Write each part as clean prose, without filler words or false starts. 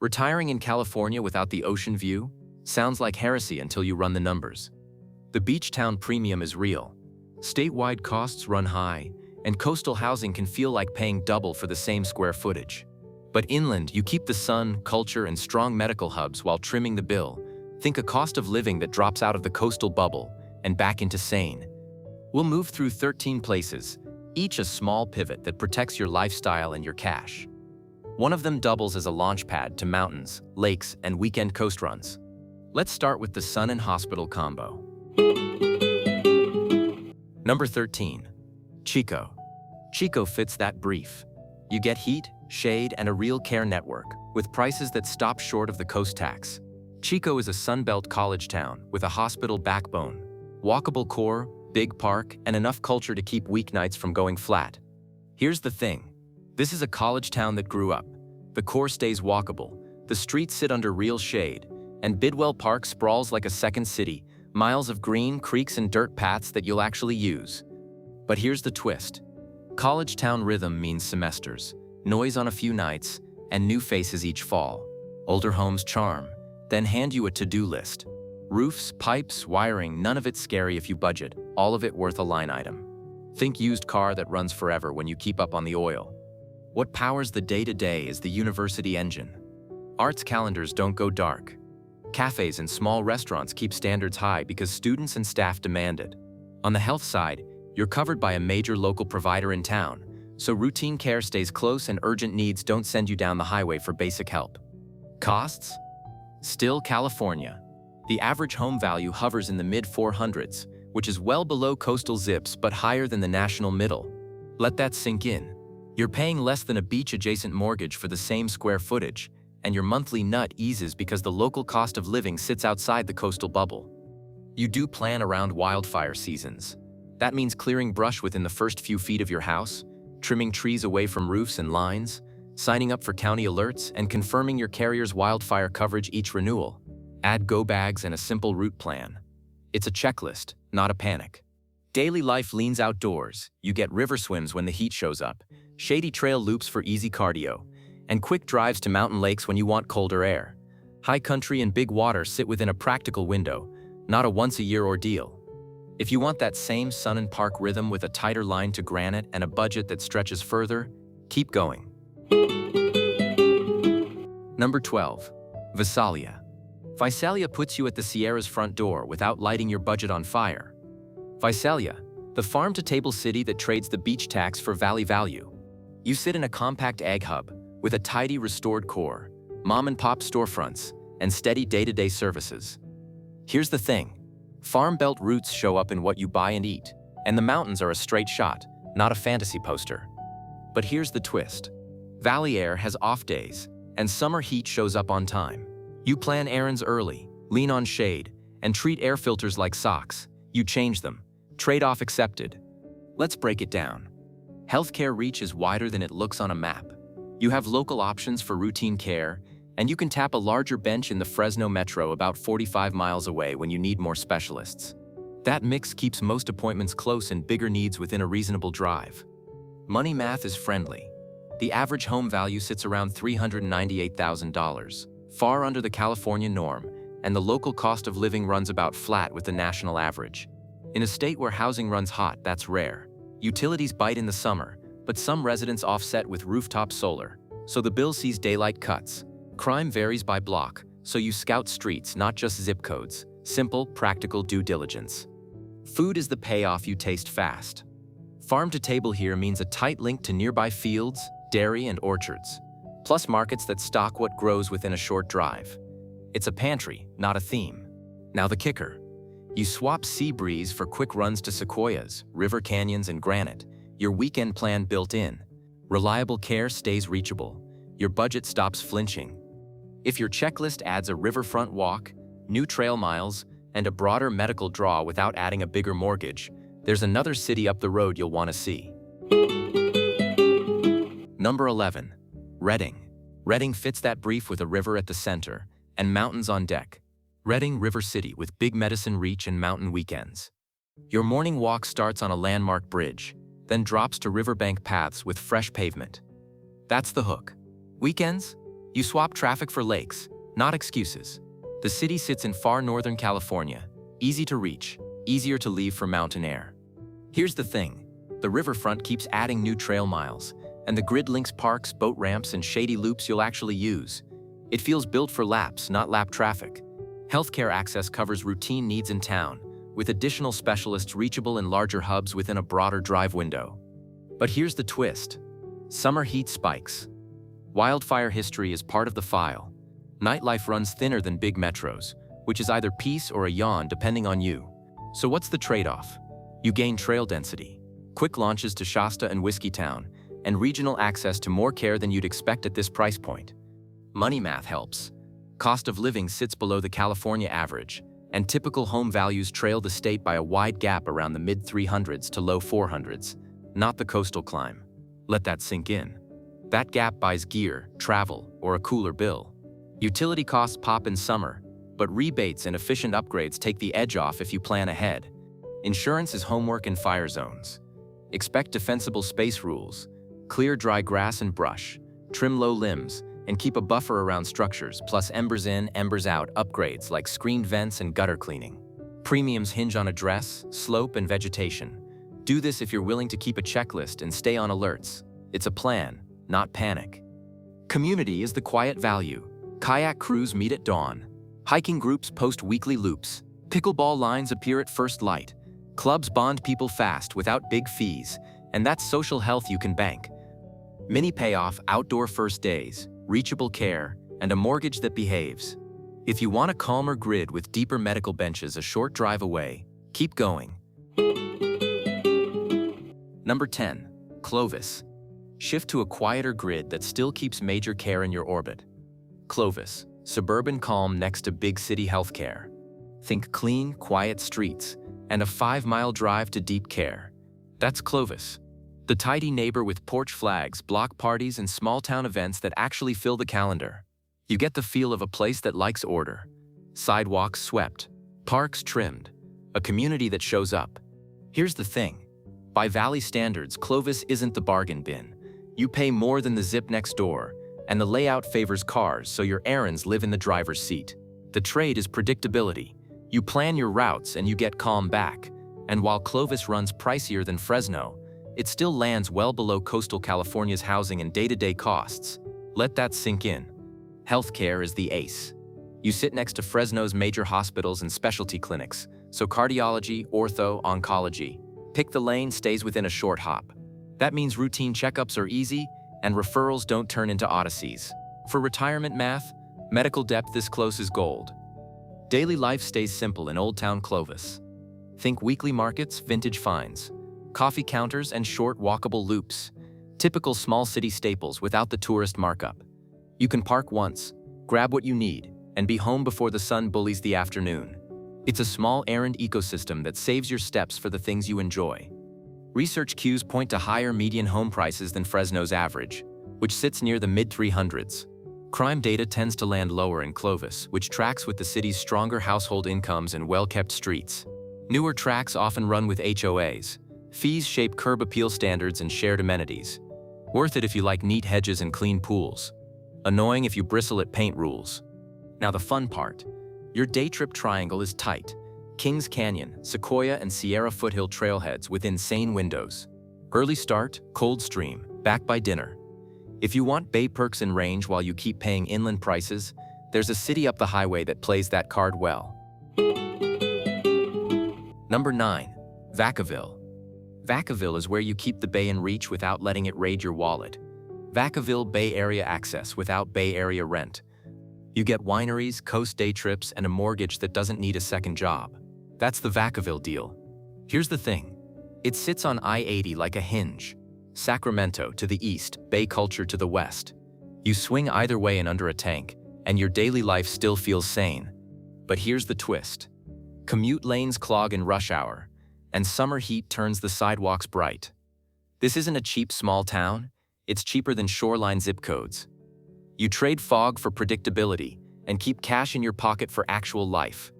Retiring in California without the ocean view? Sounds like heresy until you run the numbers. The beach town premium is real. Statewide costs run high, and coastal housing can feel like paying double for the same square footage. But inland, you keep the sun, culture, and strong medical hubs while trimming the bill. Think a cost of living that drops out of the coastal bubble and back into sane. We'll move through 13 places, each a small pivot that protects your lifestyle and your cash. One of them doubles as a launch pad to mountains, lakes, and weekend coast runs. Let's start with the sun and hospital combo. Number 13. Chico. Chico fits that brief. You get heat, shade, and a real care network, with prices that stop short of the coast tax. Chico is a Sunbelt college town with a hospital backbone, walkable core, big park, and enough culture to keep weeknights from going flat. Here's the thing. This is a college town that grew up. The core stays walkable, the streets sit under real shade, and Bidwell Park sprawls like a second city, miles of green, creeks, and dirt paths that you'll actually use. But here's the twist. College town rhythm means semesters, noise on a few nights, and new faces each fall. Older homes charm, then hand you a to-do list. Roofs, pipes, wiring, none of it scary if you budget, all of it worth a line item. Think used car that runs forever when you keep up on the oil. What powers the day-to-day is the university engine. Arts calendars don't go dark. Cafes and small restaurants keep standards high because students and staff demand it. On the health side, you're covered by a major local provider in town, so routine care stays close and urgent needs don't send you down the highway for basic help. Costs? Still California. The average home value hovers in the mid-400s, which is well below coastal zips but higher than the national middle. Let that sink in. You're paying less than a beach-adjacent mortgage for the same square footage, and your monthly nut eases because the local cost of living sits outside the coastal bubble. You do plan around wildfire seasons. That means clearing brush within the first few feet of your house, trimming trees away from roofs and lines, signing up for county alerts, and confirming your carrier's wildfire coverage each renewal. Add go bags and a simple route plan. It's a checklist, not a panic. Daily life leans outdoors. You get river swims when the heat shows up, shady trail loops for easy cardio, and quick drives to mountain lakes when you want colder air. High country and big water sit within a practical window, not a once-a-year ordeal. If you want that same sun and park rhythm with a tighter line to granite and a budget that stretches further, keep going. Number 12. Visalia. Visalia puts you at the Sierra's front door without lighting your budget on fire. Visalia, the farm-to-table city that trades the beach tax for valley value. You sit in a compact ag hub with a tidy, restored core, mom-and-pop storefronts, and steady day-to-day services. Here's the thing. Farm Belt roots show up in what you buy and eat, and the mountains are a straight shot, not a fantasy poster. But here's the twist. Valley air has off days, and summer heat shows up on time. You plan errands early, lean on shade, and treat air filters like socks. You change them. Trade-off accepted. Let's break it down. Healthcare reach is wider than it looks on a map. You have local options for routine care, and you can tap a larger bench in the Fresno metro about 45 miles away when you need more specialists. That mix keeps most appointments close and bigger needs within a reasonable drive. Money math is friendly. The average home value sits around $398,000, far under the California norm, and the local cost of living runs about flat with the national average. In a state where housing runs hot, that's rare. Utilities bite in the summer, but some residents offset with rooftop solar, so the bill sees daylight cuts. Crime varies by block, so you scout streets, not just zip codes. Simple, practical due diligence. Food is the payoff you taste fast. Farm to table here means a tight link to nearby fields, dairy, and orchards, plus markets that stock what grows within a short drive. It's a pantry, not a theme. Now the kicker. You swap sea breeze for quick runs to sequoias, river canyons, and granite. Your weekend plan built in. Reliable care stays reachable. Your budget stops flinching. If your checklist adds a riverfront walk, new trail miles, and a broader medical draw without adding a bigger mortgage, there's another city up the road you'll want to see. Number 11. Redding. Redding fits that brief with a river at the center and mountains on deck. Redding, River City with big Medicine Reach and mountain weekends. Your morning walk starts on a landmark bridge, then drops to riverbank paths with fresh pavement. That's the hook. Weekends? You swap traffic for lakes, not excuses. The city sits in far northern California, easy to reach, easier to leave for mountain air. Here's the thing, the riverfront keeps adding new trail miles, and the grid links parks, boat ramps, and shady loops you'll actually use. It feels built for laps, not lap traffic. Healthcare access covers routine needs in town, with additional specialists reachable in larger hubs within a broader drive window. But here's the twist. Summer heat spikes. Wildfire history is part of the file. Nightlife runs thinner than big metros, which is either peace or a yawn depending on you. So what's the trade-off? You gain trail density, quick launches to Shasta and Whiskeytown, and regional access to more care than you'd expect at this price point. Money math helps. Cost of living sits below the California average, and typical home values trail the state by a wide gap around the mid-300s to low 400s, not the coastal climb. Let that sink in. That gap buys gear, travel, or a cooler bill. Utility costs pop in summer, but rebates and efficient upgrades take the edge off if you plan ahead. Insurance is homework in fire zones. Expect defensible space rules. Clear dry grass and brush, trim low limbs, and keep a buffer around structures, plus embers in, embers out upgrades like screened vents and gutter cleaning. Premiums hinge on address, slope, and vegetation. Do this if you're willing to keep a checklist and stay on alerts. It's a plan, not panic. Community is the quiet value. Kayak crews meet at dawn. Hiking groups post weekly loops. Pickleball lines appear at first light. Clubs bond people fast without big fees, and that's social health you can bank. Mini payoff, outdoor first days, reachable care, and a mortgage that behaves. If you want a calmer grid with deeper medical benches a short drive away, keep going. Number 10. Clovis. Shift to a quieter grid that still keeps major care in your orbit. Clovis, suburban calm next to big city healthcare. Think clean, quiet streets, and a 5-mile drive to deep care. That's Clovis. The tidy neighbor with porch flags, block parties, and small-town events that actually fill the calendar. You get the feel of a place that likes order. Sidewalks swept, parks trimmed, a community that shows up. Here's the thing. By Valley standards, Clovis isn't the bargain bin. You pay more than the zip next door, and the layout favors cars, so your errands live in the driver's seat. The trade is predictability. You plan your routes and you get calm back. And while Clovis runs pricier than Fresno, it still lands well below coastal California's housing and day-to-day costs. Let that sink in. Healthcare is the ace. You sit next to Fresno's major hospitals and specialty clinics, so cardiology, ortho, oncology. Pick the lane stays within a short hop. That means routine checkups are easy and referrals don't turn into odysseys. For retirement math, medical depth this close is gold. Daily life stays simple in Old Town Clovis. Think weekly markets, vintage finds, coffee counters, and short walkable loops. Typical small city staples without the tourist markup. You can park once, grab what you need, and be home before the sun bullies the afternoon. It's a small errand ecosystem that saves your steps for the things you enjoy. Research cues point to higher median home prices than Fresno's average, which sits near the mid-300s. Crime data tends to land lower in Clovis, which tracks with the city's stronger household incomes and well-kept streets. Newer tracks often run with HOAs. Fees shape curb appeal standards and shared amenities. Worth it if you like neat hedges and clean pools. Annoying if you bristle at paint rules. Now the fun part. Your day trip triangle is tight. Kings Canyon, Sequoia, and Sierra Foothill trailheads with insane windows. Early start, cold stream, back by dinner. If you want bay perks in range while you keep paying inland prices, there's a city up the highway that plays that card well. Number 9. Vacaville. Vacaville is where you keep the bay in reach without letting it raid your wallet. Vacaville Bay Area access without Bay Area rent. You get wineries, coast day trips, and a mortgage that doesn't need a second job. That's the Vacaville deal. Here's the thing. It sits on I-80 like a hinge. Sacramento to the east, Bay culture to the west. You swing either way and under a tank, and your daily life still feels sane. But here's the twist. Commute lanes clog in rush hour, and summer heat turns the sidewalks bright. This isn't a cheap small town. It's cheaper than shoreline zip codes. You trade fog for predictability and keep cash in your pocket for actual life.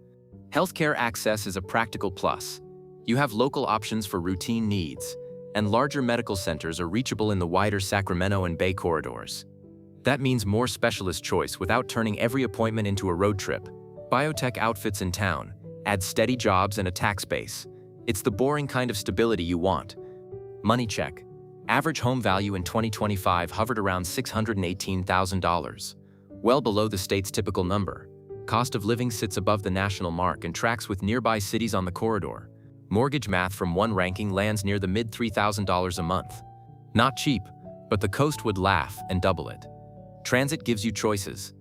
Healthcare access is a practical plus. You have local options for routine needs, and larger medical centers are reachable in the wider Sacramento and Bay corridors. That means more specialist choice without turning every appointment into a road trip. Biotech outfits in town, add steady jobs and a tax base. It's the boring kind of stability you want. Money check. Average home value in 2025 hovered around $618,000, well below the state's typical number. Cost of living sits above the national mark and tracks with nearby cities on the corridor. Mortgage math from one ranking lands near the mid $3,000 a month. Not cheap, but the coast would laugh and double it. Transit gives you choices.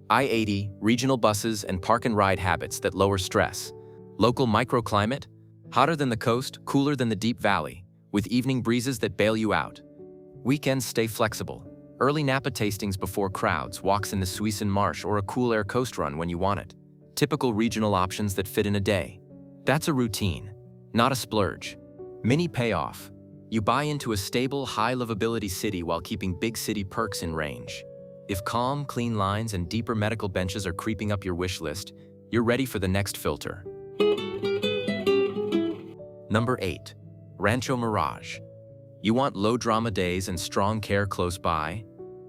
I-80, regional buses, and park-and-ride habits that lower stress. Local microclimate, hotter than the coast, cooler than the deep valley, with evening breezes that bail you out. Weekends stay flexible. Early Napa tastings before crowds, walks in the Suisun Marsh, or a cool air coast run when you want it. Typical regional options that fit in a day. That's a routine, not a splurge. Mini payoff. You buy into a stable, high livability city while keeping big city perks in range. If calm, clean lines and deeper medical benches are creeping up your wish list, you're ready for the next filter. Number 8. Rancho Mirage. You want low-drama days and strong care close by?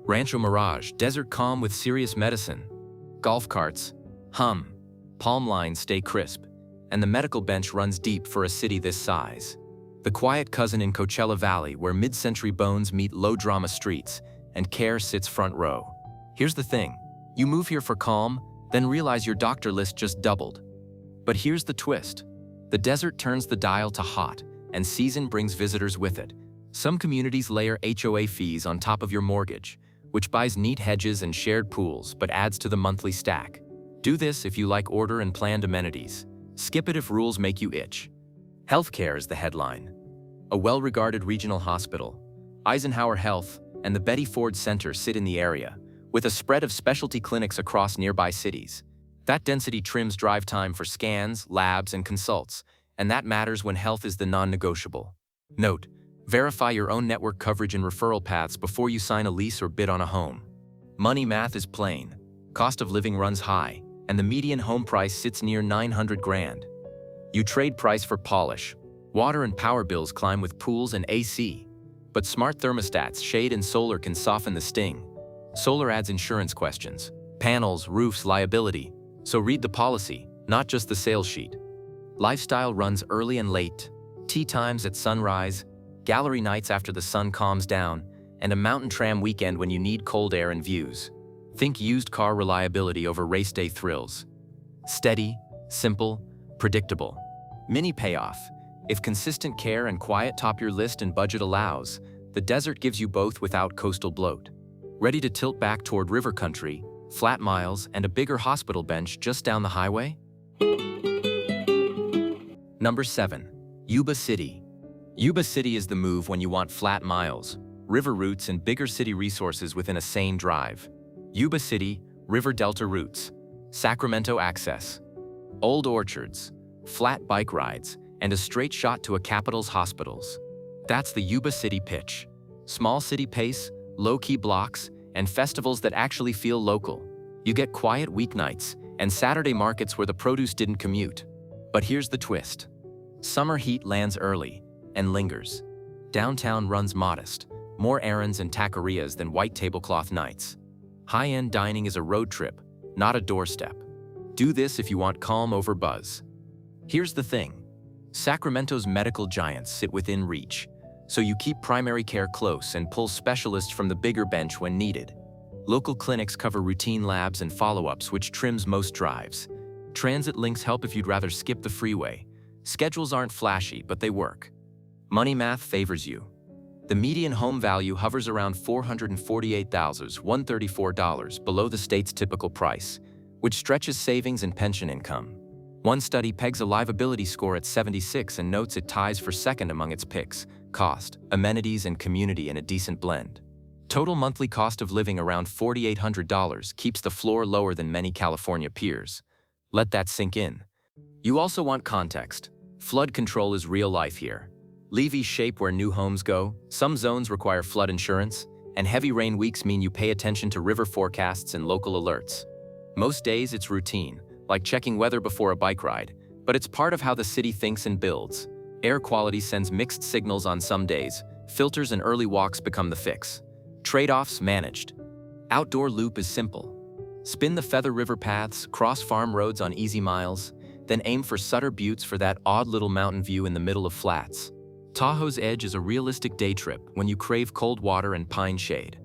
Rancho Mirage, desert calm with serious medicine. Golf carts, hum. Palm lines stay crisp. And the medical bench runs deep for a city this size. The quiet cousin in Coachella Valley where mid-century bones meet low-drama streets, and care sits front row. Here's the thing. You move here for calm, then realize your doctor list just doubled. But here's the twist. The desert turns the dial to hot, and season brings visitors with it. Some communities layer HOA fees on top of your mortgage, which buys neat hedges and shared pools but adds to the monthly stack. Do this if you like order and planned amenities. Skip it if rules make you itch. Healthcare is the headline. A well-regarded regional hospital, Eisenhower Health, and the Betty Ford Center sit in the area, with a spread of specialty clinics across nearby cities. That density trims drive time for scans, labs, and consults, and that matters when health is the non-negotiable. Note, verify your own network coverage and referral paths before you sign a lease or bid on a home. Money math is plain. Cost of living runs high, and the median home price sits near $900,000. You trade price for polish. Water and power bills climb with pools and AC. But smart thermostats, shade, and solar can soften the sting. Solar adds insurance questions. Panels, roofs, liability. So read the policy, not just the sales sheet. Lifestyle runs early and late. Tea times at sunrise, gallery nights after the sun calms down, and a mountain tram weekend when you need cold air and views. Think used car reliability over race day thrills. Steady, simple, predictable. Mini payoff. If consistent care and quiet top your list and budget allows, the desert gives you both without coastal bloat. Ready to tilt back toward river country, flat miles, and a bigger hospital bench just down the highway? Number 7. Yuba City. Yuba City is the move when you want flat miles, river routes, and bigger city resources within a sane drive. Yuba City, river delta routes, Sacramento access, old orchards, flat bike rides, and a straight shot to a capital's hospitals. That's the Yuba City pitch. Small city pace, low-key blocks, and festivals that actually feel local. You get quiet weeknights and Saturday markets where the produce didn't commute. But here's the twist. Summer heat lands early and lingers. Downtown runs modest, more errands and taquerias than white tablecloth nights. High-end dining is a road trip, not a doorstep. Do this if you want calm over buzz. Here's the thing. Sacramento's medical giants sit within reach, so you keep primary care close and pull specialists from the bigger bench when needed. Local clinics cover routine labs and follow-ups, which trims most drives. Transit links help if you'd rather skip the freeway. Schedules aren't flashy, but they work. Money math favors you. The median home value hovers around $448,134 below the state's typical price, which stretches savings and pension income. One study pegs a livability score at 76 and notes it ties for second among its picks: cost, amenities, and community in a decent blend. Total monthly cost of living around $4,800 keeps the floor lower than many California peers. Let that sink in. You also want context. Flood control is real life here. Levees shape where new homes go, some zones require flood insurance, and heavy rain weeks mean you pay attention to river forecasts and local alerts. Most days it's routine, like checking weather before a bike ride, but it's part of how the city thinks and builds. Air quality sends mixed signals on some days. Filters and early walks become the fix. Trade-offs managed. Outdoor loop is simple. Spin the Feather River paths, cross farm roads on easy miles, then aim for Sutter Buttes for that odd little mountain view in the middle of flats. Tahoe's Edge is a realistic day trip when you crave cold water and pine shade.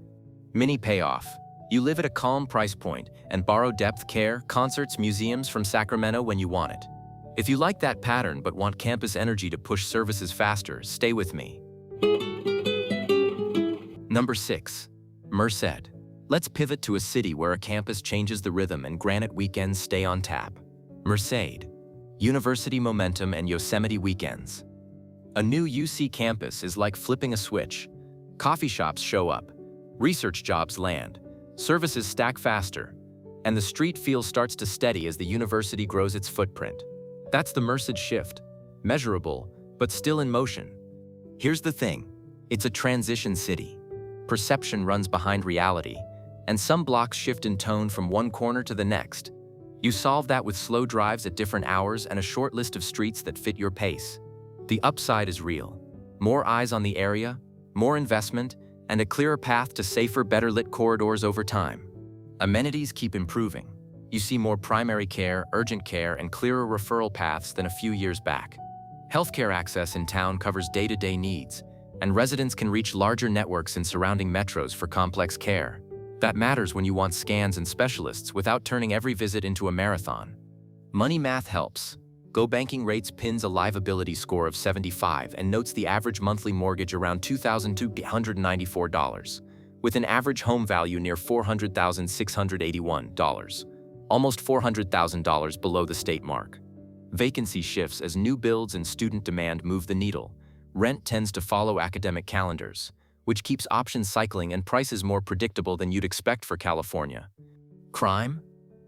Mini payoff. You live at a calm price point and borrow depth care, concerts, museums from Sacramento when you want it. If you like that pattern but want campus energy to push services faster, stay with me. Number 6. Merced. Let's pivot to a city where a campus changes the rhythm and granite weekends stay on tap. Merced. University momentum and Yosemite weekends. A new UC campus is like flipping a switch. Coffee shops show up, research jobs land, services stack faster, and the street feel starts to steady as the university grows its footprint. That's the Merced shift, measurable, but still in motion. Here's the thing, it's a transition city. Perception runs behind reality, and some blocks shift in tone from one corner to the next. You solve that with slow drives at different hours and a short list of streets that fit your pace. The upside is real. More eyes on the area, more investment, and a clearer path to safer, better-lit corridors over time. Amenities keep improving. You see more primary care, urgent care, and clearer referral paths than a few years back. Healthcare access in town covers day-to-day needs, and residents can reach larger networks in surrounding metros for complex care. That matters when you want scans and specialists without turning every visit into a marathon. Money math helps. Go Banking Rates pins a livability score of 75 and notes the average monthly mortgage around $2,294, with an average home value near $400,681, almost $400,000 below the state mark. Vacancy shifts as new builds and student demand move the needle. Rent tends to follow academic calendars, which keeps options cycling and prices more predictable than you'd expect for California. Crime?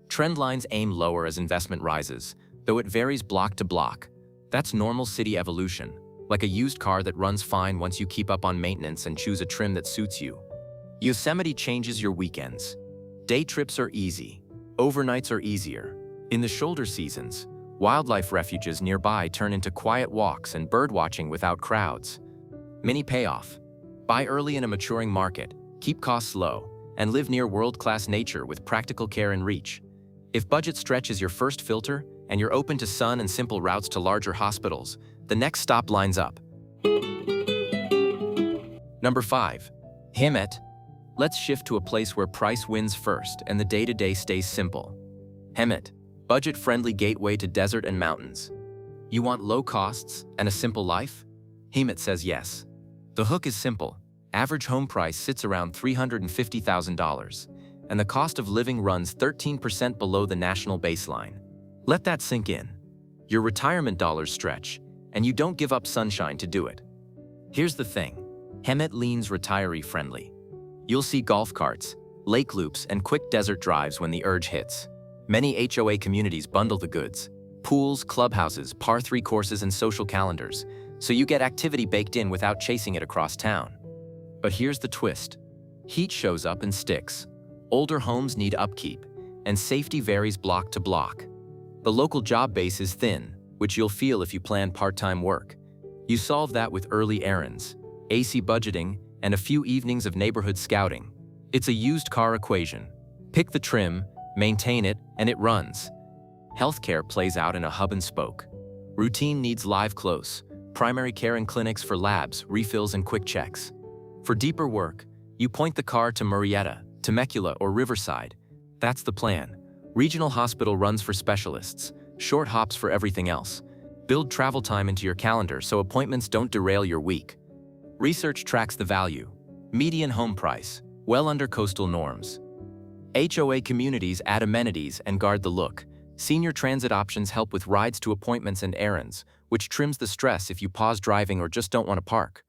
Trend lines aim lower as investment rises, though it varies block to block. That's normal city evolution, like a used car that runs fine once you keep up on maintenance and choose a trim that suits you. Yosemite changes your weekends. Day trips are easy. Overnights are easier. In the shoulder seasons, wildlife refuges nearby turn into quiet walks and birdwatching without crowds. Mini payoff. Buy early in a maturing market, keep costs low, and live near world-class nature with practical care in reach. If budget stretch is your first filter, and you're open to sun and simple routes to larger hospitals, the next stop lines up. Number 5. Hemet. Let's shift to a place where price wins first and the day-to-day stays simple. Hemet. Budget-friendly gateway to desert and mountains. You want low costs and a simple life? Hemet says yes. The hook is simple. Average home price sits around $350,000, and the cost of living runs 13% below the national baseline. Let that sink in. Your retirement dollars stretch, and you don't give up sunshine to do it. Here's the thing. Hemet leans retiree-friendly. You'll see golf carts, lake loops, and quick desert drives when the urge hits. Many HOA communities bundle the goods. Pools, clubhouses, par 3 courses, and social calendars, so you get activity baked in without chasing it across town. But here's the twist. Heat shows up and sticks. Older homes need upkeep, and safety varies block to block. The local job base is thin, which you'll feel if you plan part-time work. You solve that with early errands, AC budgeting, and a few evenings of neighborhood scouting. It's a used car equation. Pick the trim, maintain it, and it runs. Healthcare plays out in a hub and spoke. Routine needs live close, primary care and clinics for labs, refills, and quick checks. For deeper work, you point the car to Murrieta, Temecula, or Riverside. That's the plan. Regional hospital runs for specialists, short hops for everything else. Build travel time into your calendar so appointments don't derail your week. Research tracks the value. Median home price, well under coastal norms. HOA communities add amenities and guard the look. Senior transit options help with rides to appointments and errands, which trims the stress if you pause driving or just don't want to park.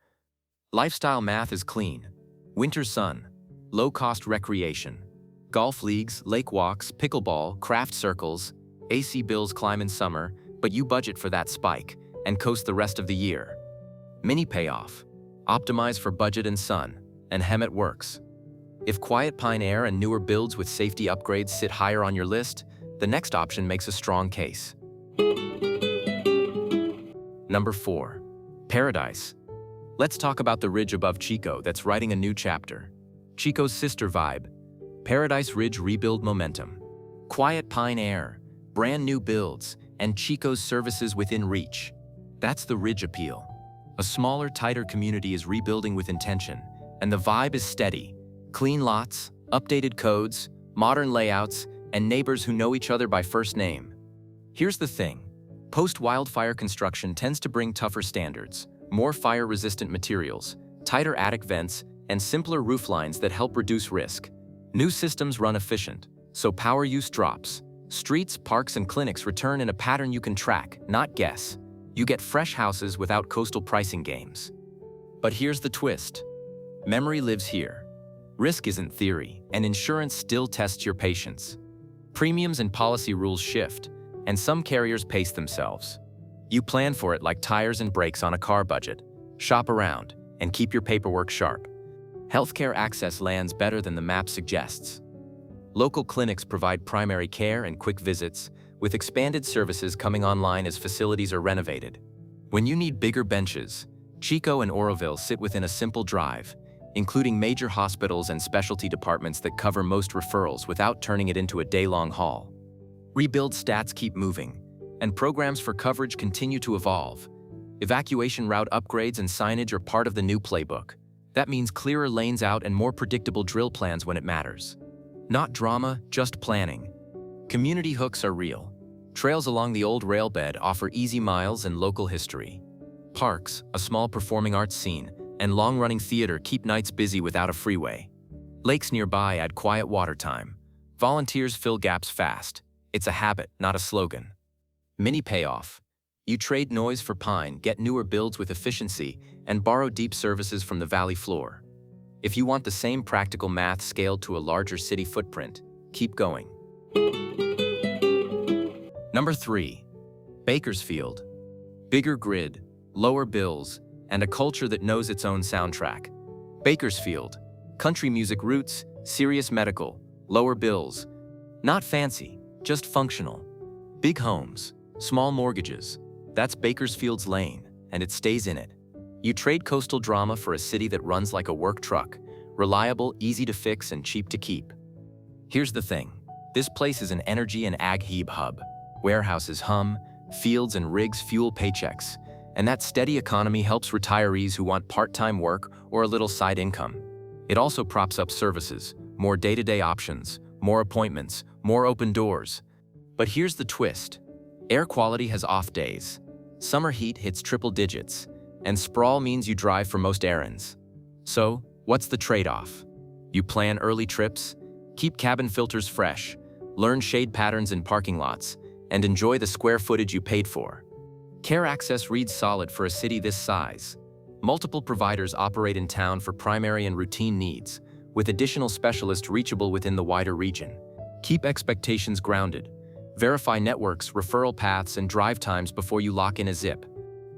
Lifestyle math is clean. Winter sun, low-cost recreation. Golf leagues, lake walks, pickleball, craft circles. AC bills climb in summer, but you budget for that spike and coast the rest of the year. Mini payoff. Optimize for budget and sun, and Hemet works. If quiet pine air and newer builds with safety upgrades sit higher on your list, the next option makes a strong case. Number 4. Paradise. Let's talk about the ridge above Chico that's writing a new chapter. Chico's sister vibe. Paradise Ridge rebuild momentum. Quiet Pine Air, brand new builds, and Chico's services within reach. That's the Ridge appeal. A smaller, tighter community is rebuilding with intention, and the vibe is steady. Clean lots, updated codes, modern layouts, and neighbors who know each other by first name. Here's the thing. Post-wildfire construction tends to bring tougher standards, more fire-resistant materials, tighter attic vents, and simpler roof lines that help reduce risk. New systems run efficient, so power use drops. Streets, parks, and clinics return in a pattern you can track, not guess. You get fresh houses without coastal pricing games. But here's the twist. Memory lives here. Risk isn't theory, and insurance still tests your patience. Premiums and policy rules shift, and some carriers pace themselves. You plan for it like tires and brakes on a car budget. Shop around, and keep your paperwork sharp. Healthcare access lands better than the map suggests. Local clinics provide primary care and quick visits, with expanded services coming online as facilities are renovated. When you need bigger benches, Chico and Oroville sit within a simple drive, including major hospitals and specialty departments that cover most referrals without turning it into a day-long haul. Rebuild stats keep moving, and programs for coverage continue to evolve. Evacuation route upgrades and signage are part of the new playbook. That means clearer lanes out and more predictable drill plans when it matters. Not drama, just planning. Community hooks are real. Trails along the old rail bed offer easy miles and local history. Parks, a small performing arts scene, and long-running theater keep nights busy without a freeway. Lakes nearby add quiet water time. Volunteers fill gaps fast. It's a habit, not a slogan. Mini payoff. You trade noise for pine, get newer builds with efficiency, and borrow deep services from the valley floor. If you want the same practical math scaled to a larger city footprint, keep going. Number 3. Bakersfield. Bigger grid, lower bills, and a culture that knows its own soundtrack. Bakersfield. Country music roots, serious medical, lower bills. Not fancy, just functional. Big homes, small mortgages. That's Bakersfield's lane, and it stays in it. You trade coastal drama for a city that runs like a work truck, reliable, easy to fix, and cheap to keep. Here's the thing. This place is an energy and ag-heeb hub. Warehouses hum, fields and rigs fuel paychecks, and that steady economy helps retirees who want part-time work or a little side income. It also props up services, more day-to-day options, more appointments, more open doors. But here's the twist. Air quality has off days. Summer heat hits triple digits, and sprawl means you drive for most errands. So, what's the trade-off? You plan early trips, keep cabin filters fresh, learn shade patterns in parking lots, and enjoy the square footage you paid for. Care access reads solid for a city this size. Multiple providers operate in town for primary and routine needs, with additional specialists reachable within the wider region. Keep expectations grounded. Verify networks, referral paths, and drive times before you lock in a zip.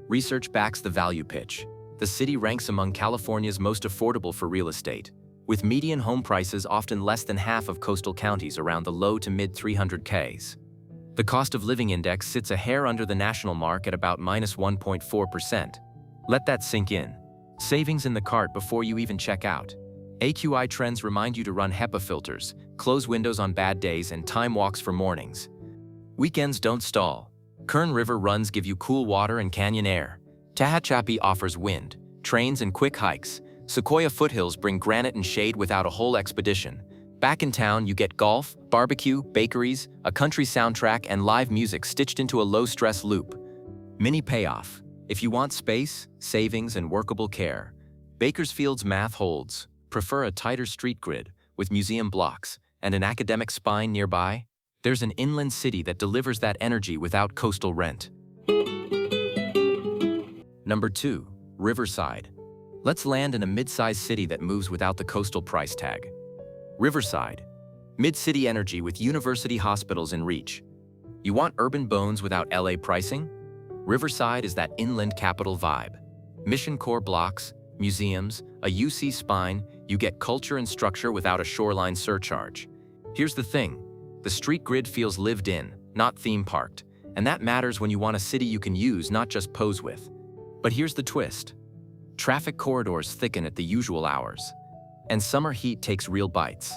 Research backs the value pitch. The city ranks among California's most affordable for real estate, with median home prices often less than half of coastal counties around the low to mid 300Ks. The cost of living index sits a hair under the national mark at about -1.4%. Let that sink in. Savings in the cart before you even check out. AQI trends remind you to run HEPA filters, close windows on bad days, and time walks for mornings. Weekends don't stall. Kern River runs give you cool water and canyon air. Tehachapi offers wind, trains, and quick hikes. Sequoia foothills bring granite and shade without a whole expedition. Back in town, you get golf, barbecue, bakeries, a country soundtrack, and live music stitched into a low-stress loop. Mini payoff. If you want space, savings, and workable care, Bakersfield's math holds. Prefer a tighter street grid with museum blocks and an academic spine nearby? There's an inland city that delivers that energy without coastal rent. Number 2. Riverside. Let's land in a mid-sized city that moves without the coastal price tag. Riverside. Mid-city energy with university hospitals in reach. You want urban bones without LA pricing? Riverside is that inland capital vibe. Mission Core blocks, museums, a UC spine, you get culture and structure without a shoreline surcharge. Here's the thing. The street grid feels lived in, not theme-parked, and that matters when you want a city you can use, not just pose with. But here's the twist. Traffic corridors thicken at the usual hours, and summer heat takes real bites.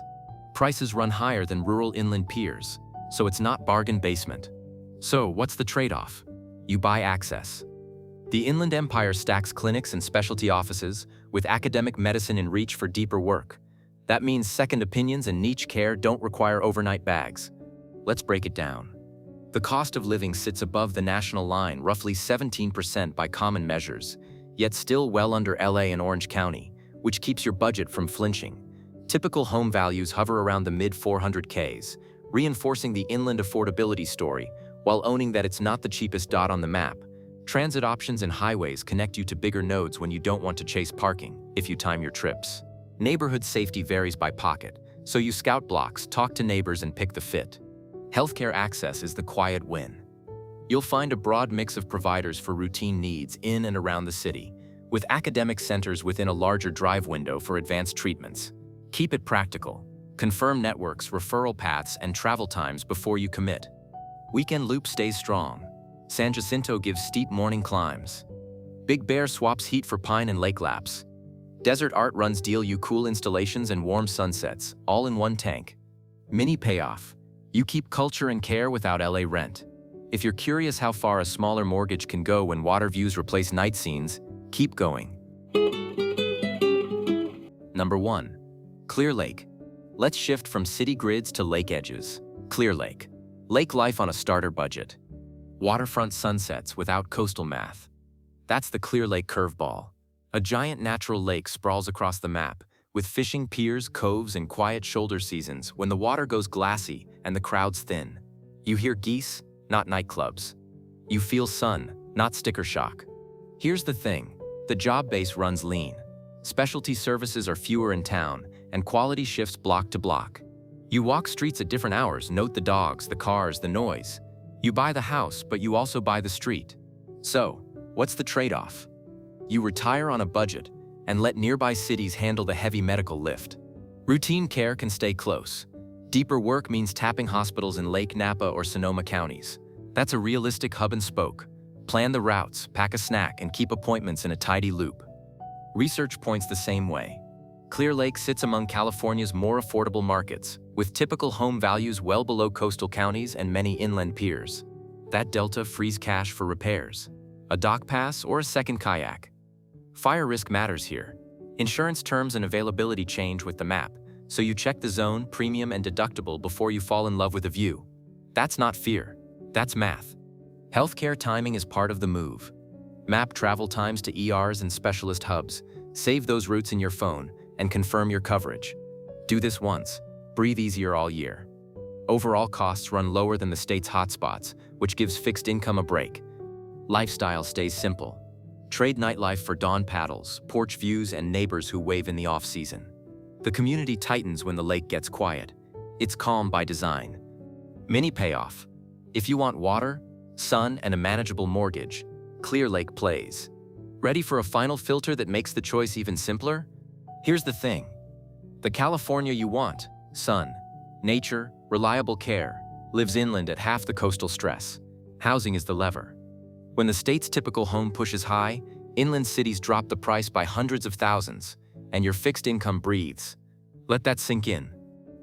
Prices run higher than rural inland peers, so it's not bargain basement. So what's the trade-off? You buy access. The Inland Empire stacks clinics and specialty offices, with academic medicine in reach for deeper work. That means second opinions and niche care don't require overnight bags. Let's break it down. The cost of living sits above the national line, roughly 17% by common measures, yet still well under LA and Orange County, which keeps your budget from flinching. Typical home values hover around the mid-400Ks, reinforcing the inland affordability story, while owning that it's not the cheapest dot on the map. Transit options and highways connect you to bigger nodes when you don't want to chase parking, if you time your trips. Neighborhood safety varies by pocket, so you scout blocks, talk to neighbors, and pick the fit. Healthcare access is the quiet win. You'll find a broad mix of providers for routine needs in and around the city, with academic centers within a larger drive window for advanced treatments. Keep it practical. Confirm networks, referral paths, and travel times before you commit. Weekend Loop stays strong. San Jacinto gives steep morning climbs. Big Bear swaps heat for pine and lake laps. Desert Art runs deal you cool installations and warm sunsets, all in one tank. Mini payoff. You keep culture and care without LA rent. If you're curious how far a smaller mortgage can go when water views replace night scenes, keep going. Number 1. Clear Lake. Let's shift from city grids to lake edges. Clear Lake. Lake life on a starter budget. Waterfront sunsets without coastal math. That's the Clear Lake curveball. A giant natural lake sprawls across the map, with fishing piers, coves, and quiet shoulder seasons when the water goes glassy and the crowds thin. You hear geese, not nightclubs. You feel sun, not sticker shock. Here's the thing, the job base runs lean. Specialty services are fewer in town, and quality shifts block to block. You walk streets at different hours, note the dogs, the cars, the noise. You buy the house, but you also buy the street. So, what's the trade-off? You retire on a budget and let nearby cities handle the heavy medical lift. Routine care can stay close. Deeper work means tapping hospitals in Lake Napa or Sonoma counties. That's a realistic hub and spoke. Plan the routes, pack a snack, and keep appointments in a tidy loop. Research points the same way. Clear Lake sits among California's more affordable markets, with typical home values well below coastal counties and many inland peers. That delta frees cash for repairs, a dock pass, or a second kayak. Fire risk matters here. Insurance terms and availability change with the map, so you check the zone, premium, and deductible before you fall in love with a view. That's not fear, that's math. Healthcare timing is part of the move. Map travel times to ERs and specialist hubs, save those routes in your phone, and confirm your coverage. Do this once, breathe easier all year. Overall costs run lower than the state's hotspots, which gives fixed income a break. Lifestyle stays simple. Trade nightlife for dawn paddles, porch views, and neighbors who wave in the off-season. The community tightens when the lake gets quiet. It's calm by design. Mini payoff. If you want water, sun, and a manageable mortgage, Clear Lake plays. Ready for a final filter that makes the choice even simpler? Here's the thing. The California you want, sun, nature, reliable care, lives inland at half the coastal stress. Housing is the lever. When the state's typical home pushes high, inland cities drop the price by hundreds of thousands, and your fixed income breathes. Let that sink in.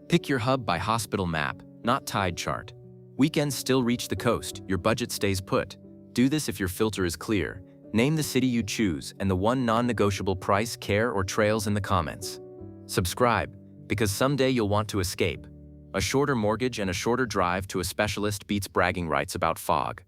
Pick your hub by hospital map, not tide chart. Weekends still reach the coast, your budget stays put. Do this if your filter is clear. Name the city you choose and the one non-negotiable price, care, or trails in the comments. Subscribe, because someday you'll want to escape. A shorter mortgage and a shorter drive to a specialist beats bragging rights about fog.